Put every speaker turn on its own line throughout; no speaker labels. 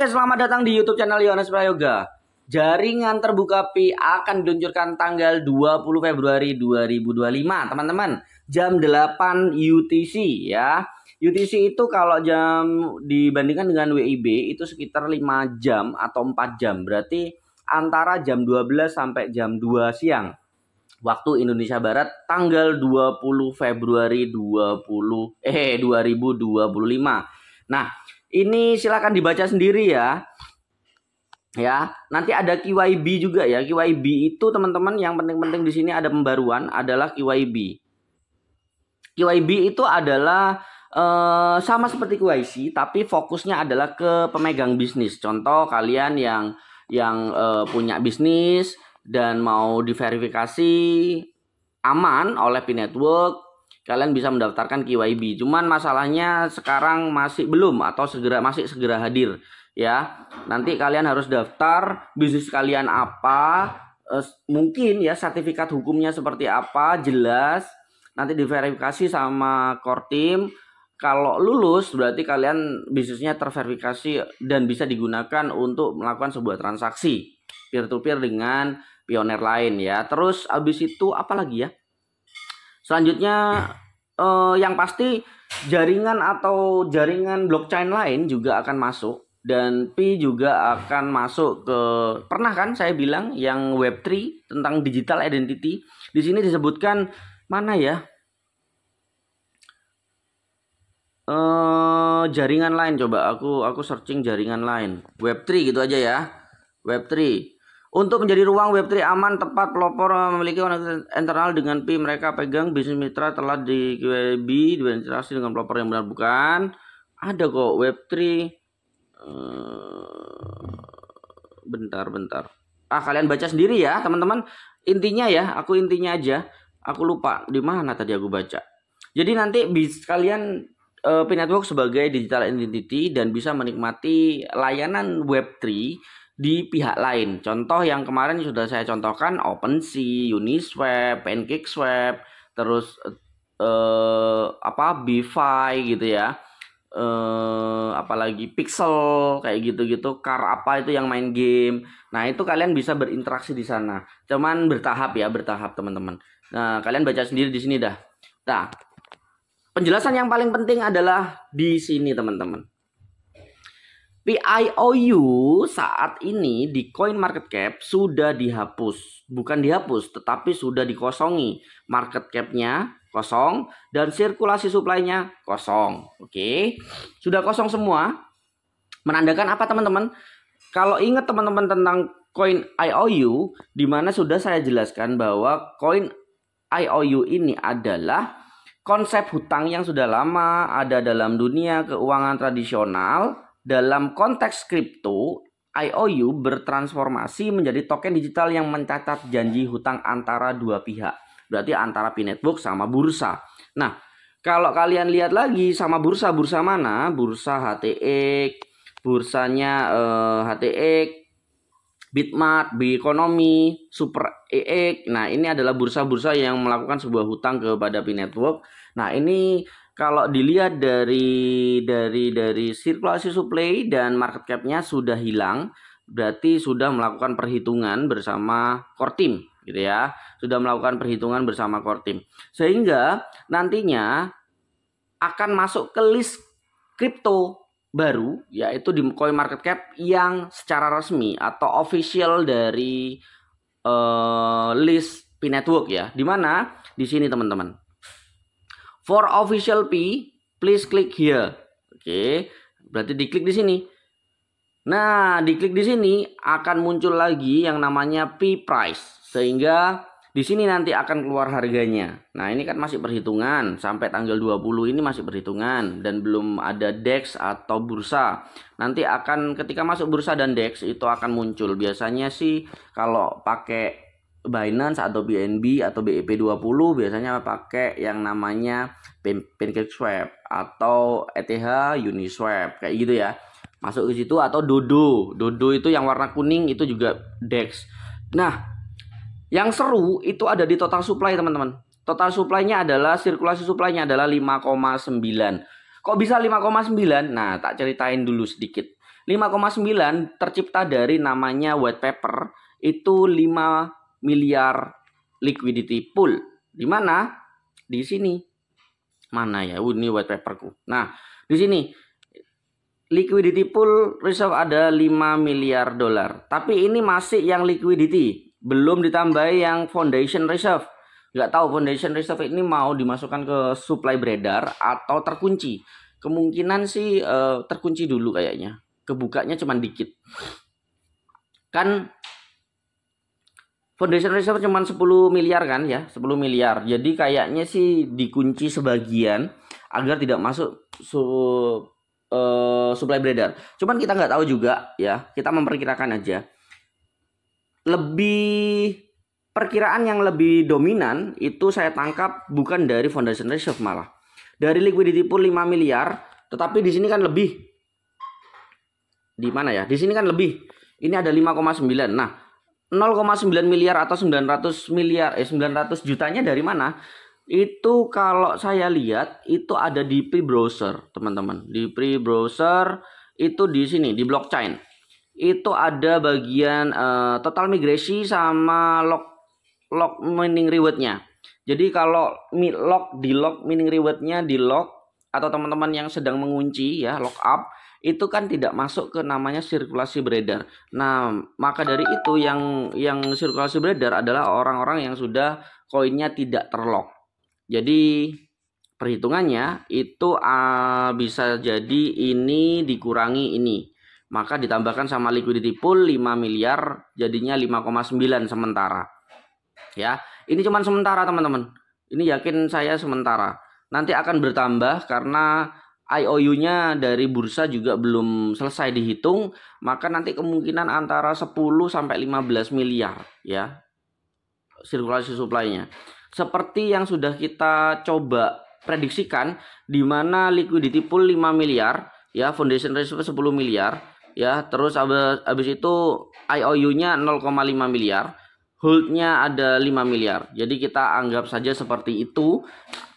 Oke, selamat datang di YouTube channel Yohanes Prayoga. Jaringan terbuka Pi akan diluncurkan tanggal 20 Februari 2025, teman-teman. Jam 8 UTC ya. UTC itu kalau jam dibandingkan dengan WIB itu sekitar 5 jam atau 4 jam. Berarti antara jam 12 sampai jam 2 siang. Waktu Indonesia Barat tanggal 20 Februari 2025. Nah, ini silakan dibaca sendiri ya. Ya, nanti ada QYB juga ya. QYB itu teman-teman yang penting-penting di sini ada pembaruan adalah QYB. QYB itu adalah sama seperti QYC tapi fokusnya adalah ke pemegang bisnis. Contoh kalian yang punya bisnis dan mau diverifikasi aman oleh P-Network, kalian bisa mendaftarkan QYB. Cuman masalahnya sekarang masih belum atau masih segera hadir ya. Nanti kalian harus daftar bisnis kalian apa, mungkin ya sertifikat hukumnya seperti apa, jelas. Nanti diverifikasi sama core team. Kalau lulus berarti kalian bisnisnya terverifikasi dan bisa digunakan untuk melakukan sebuah transaksi peer to peer dengan pioner lain ya. Terus abis itu apa lagi ya? Selanjutnya yang pasti jaringan atau jaringan blockchain lain juga akan masuk dan Pi juga akan masuk ke, pernah kan saya bilang yang Web3 tentang digital identity. Di sini disebutkan mana ya? Jaringan lain, coba aku searching jaringan lain. Web3 gitu aja ya. Web3. Untuk menjadi ruang Web3 aman, tepat, pelopor memiliki koneksi internal dengan Pi. Mereka pegang bisnis mitra telah di QYB, diintegrasi dengan pelopor yang benar bukan. Ada kok Web3. Bentar. Kalian baca sendiri ya, teman-teman. Intinya ya, aku intinya aja. Aku lupa di mana tadi aku baca. Jadi nanti kalian P-Network sebagai digital identity dan bisa menikmati layanan Web3 di pihak lain. Contoh yang kemarin sudah saya contohkan OpenSea, Uniswap, PancakeSwap, terus BiFi gitu ya. Apalagi Pixel kayak gitu-gitu, Car apa itu yang main game. Nah, itu kalian bisa berinteraksi di sana. Cuman bertahap ya, bertahap teman-teman. Nah, kalian baca sendiri di sini dah. Nah, penjelasan yang paling penting adalah di sini teman-teman. PIOU saat ini di CoinMarketCap sudah dihapus. Bukan dihapus, tetapi sudah dikosongi. Market cap-nya kosong dan sirkulasi supply-nya kosong. Oke, sudah kosong semua. Menandakan apa teman-teman? Kalau ingat teman-teman tentang Coin IOU, di mana sudah saya jelaskan bahwa Coin IOU ini adalah konsep hutang yang sudah lama ada dalam dunia keuangan tradisional. Dalam konteks kripto, IOU bertransformasi menjadi token digital yang mencatat janji hutang antara dua pihak. Berarti antara P-Network sama bursa. Nah, kalau kalian lihat lagi sama bursa mana? Bursa HTX, bursanya HTX, Bitmart, Biconomy, Super EX. Nah, ini adalah bursa-bursa yang melakukan sebuah hutang kepada P-Network. Nah, ini kalau dilihat dari sirkulasi supply dan market cap-nya sudah hilang, berarti sudah melakukan perhitungan bersama core team gitu ya. Sudah melakukan perhitungan bersama core team. Sehingga nantinya akan masuk ke list kripto baru, yaitu di CoinMarketCap yang secara resmi atau official dari list P-Network ya. Di mana? Di sini teman-teman. For official P, please click here. Oke, berarti diklik di sini. Nah, diklik di sini akan muncul lagi yang namanya P price. Sehingga di sini nanti akan keluar harganya. Nah, ini kan masih perhitungan sampai tanggal 20 ini masih perhitungan dan belum ada DEX atau bursa. Nanti akan ketika masuk bursa dan DEX itu akan muncul. Biasanya sih kalau pakai Binance atau BNB atau BEP20 biasanya pakai yang namanya PancakeSwap atau ETH Uniswap kayak gitu ya. Masuk ke situ atau Dodo. Dodo itu yang warna kuning itu juga DEX. Nah, yang seru itu ada di total supply teman-teman. Total supply-nya adalah sirkulasi supply-nya adalah 5,9. Kok bisa 5,9? Nah, tak ceritain dulu sedikit. 5,9 tercipta dari namanya white paper, itu 5 miliar liquidity pool. Di mana? Di sini. Mana ya? Ini white paperku. Nah, di sini liquidity pool reserve ada 5 miliar dolar. Tapi ini masih yang liquidity, belum ditambah yang foundation reserve. Nggak tahu foundation reserve ini mau dimasukkan ke supply beredar atau terkunci. Kemungkinan sih terkunci dulu kayaknya. Kebukanya cuma dikit. Kan foundation reserve cuma 10 miliar kan ya, 10 miliar. Jadi kayaknya sih dikunci sebagian agar tidak masuk supply beredar. Cuman kita nggak tahu juga ya, kita memperkirakan aja. Perkiraan yang lebih dominan itu saya tangkap bukan dari foundation reserve, malah dari liquidity pool 5 miliar, tetapi di sini kan lebih. Di mana ya? Di sini kan lebih. Ini ada 5,9. Nah, 0,9 miliar atau 900 jutanya dari mana? Itu kalau saya lihat itu ada di pre-browser, teman-teman. Di pre-browser itu di sini, di blockchain. Itu ada bagian total migrasi sama log mining rewardnya. Jadi kalau di log mining rewardnya di log, atau teman-teman yang sedang mengunci ya, lock up, itu kan tidak masuk ke namanya sirkulasi beredar. Nah, maka dari itu yang sirkulasi beredar adalah orang-orang yang sudah koinnya tidak terlock. Jadi perhitungannya itu bisa jadi ini dikurangi ini. Maka ditambahkan sama liquidity pool 5 miliar jadinya 5,9 sementara. Ya, ini cuma sementara teman-teman. Ini yakin saya sementara. Nanti akan bertambah karena IOU-nya dari bursa juga belum selesai dihitung, maka nanti kemungkinan antara 10 sampai 15 miliar ya sirkulasi supply-nya. Seperti yang sudah kita coba prediksikan, di mana liquidity pool 5 miliar ya, foundation reserve 10 miliar ya, terus habis itu IOU-nya 0,5 miliar, hold-nya ada 5 miliar. Jadi kita anggap saja seperti itu.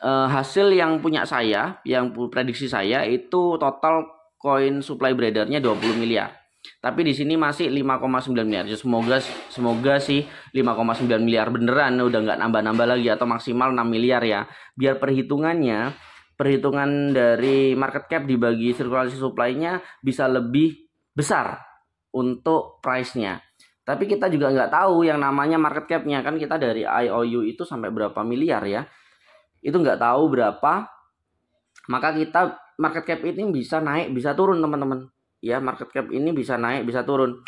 Hasil yang punya saya, yang prediksi saya itu total koin supply beredarnya 20 miliar. Tapi di sini masih 5,9 miliar. Ya, semoga sih 5,9 miliar beneran, udah nggak nambah-nambah lagi, atau maksimal 6 miliar ya. Biar perhitungan dari market cap dibagi sirkulasi supply-nya bisa lebih besar untuk price-nya. Tapi kita juga nggak tahu yang namanya market cap-nya, kan kita dari IOU itu sampai berapa miliar ya. Itu nggak tahu berapa. Maka kita market cap ini bisa naik, bisa turun teman-teman. Ya, market cap ini bisa naik, bisa turun.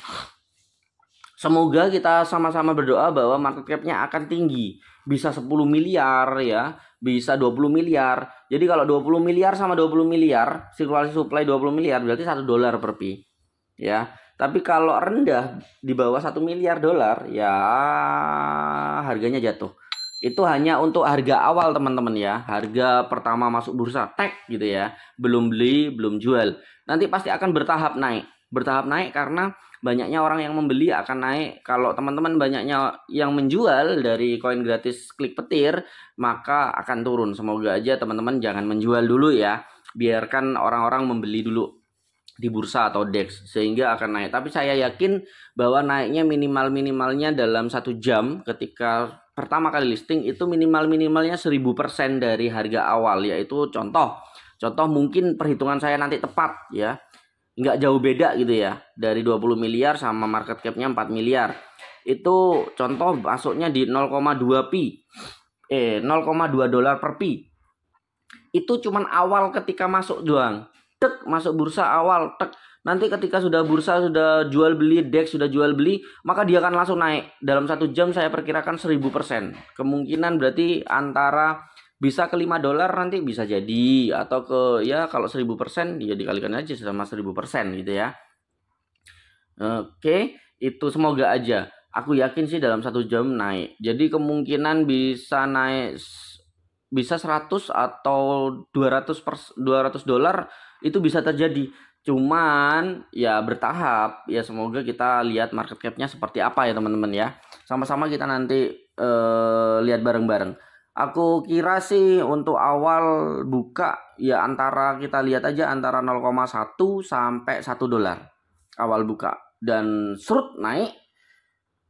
Semoga kita sama-sama berdoa bahwa market cap-nya akan tinggi. Bisa 10 miliar ya, bisa 20 miliar. Jadi kalau 20 miliar sama 20 miliar, sirkulasi supply 20 miliar berarti $1 per pi. Ya, tapi kalau rendah di bawah 1 miliar dolar ya harganya jatuh. Itu hanya untuk harga awal teman-teman ya, harga pertama masuk bursa, tag gitu ya, belum beli, belum jual. Nanti pasti akan bertahap naik karena banyaknya orang yang membeli akan naik. Kalau teman-teman banyaknya yang menjual dari koin gratis klik petir, maka akan turun. Semoga aja teman-teman jangan menjual dulu ya, biarkan orang-orang membeli dulu di bursa atau DEX sehingga akan naik. Tapi saya yakin bahwa naiknya minimalnya dalam 1 jam ketika pertama kali listing itu minimalnya 1000% dari harga awal, yaitu contoh mungkin perhitungan saya nanti tepat ya, nggak jauh beda gitu ya, dari 20 miliar sama market capnya 4 miliar itu contoh masuknya di 0,2 pi 0,2 dolar per pi. Itu cuman awal ketika masuk doang, tek masuk bursa awal, tek. Nanti ketika sudah bursa, sudah jual beli, DEX sudah jual beli, maka dia akan langsung naik. Dalam 1 jam saya perkirakan 1000%. Kemungkinan berarti antara bisa ke $5 nanti bisa jadi, atau ke ya kalau 1000% ya dikalikan aja sama 1000% gitu ya. Oke, itu semoga aja. Aku yakin sih dalam 1 jam naik. Jadi kemungkinan bisa naik, bisa 100 atau 200 dolar itu bisa terjadi. Cuman ya bertahap ya, semoga kita lihat market capnya seperti apa ya teman-teman ya. Sama-sama kita nanti lihat bareng-bareng. Aku kira sih untuk awal buka ya kita lihat aja antara 0,1 sampai $1. awal buka dan serut naik.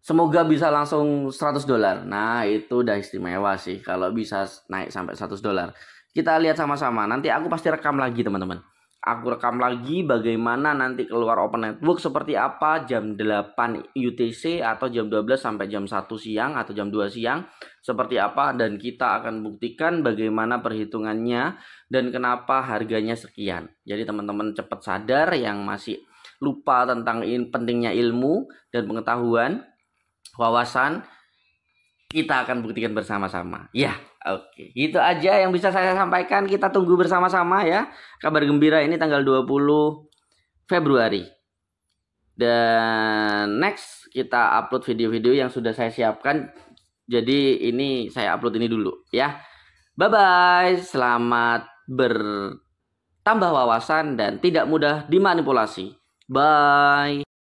Semoga bisa langsung $100. Nah, itu udah istimewa sih kalau bisa naik sampai $100. Kita lihat sama-sama. Nanti aku pasti rekam lagi, teman-teman. Aku rekam lagi bagaimana nanti keluar open network seperti apa jam 8 UTC atau jam 12 sampai jam 1 siang atau jam 2 siang seperti apa, dan kita akan buktikan bagaimana perhitungannya dan kenapa harganya sekian. Jadi teman-teman cepat sadar yang masih lupa tentang pentingnya ilmu dan pengetahuan, wawasan, kita akan buktikan bersama-sama. Ya, oke. Itu aja yang bisa saya sampaikan. Kita tunggu bersama-sama ya. Kabar gembira ini tanggal 20 Februari. Dan next kita upload video-video yang sudah saya siapkan. Jadi ini saya upload ini dulu ya. Bye-bye. Selamat bertambah wawasan dan tidak mudah dimanipulasi. Bye.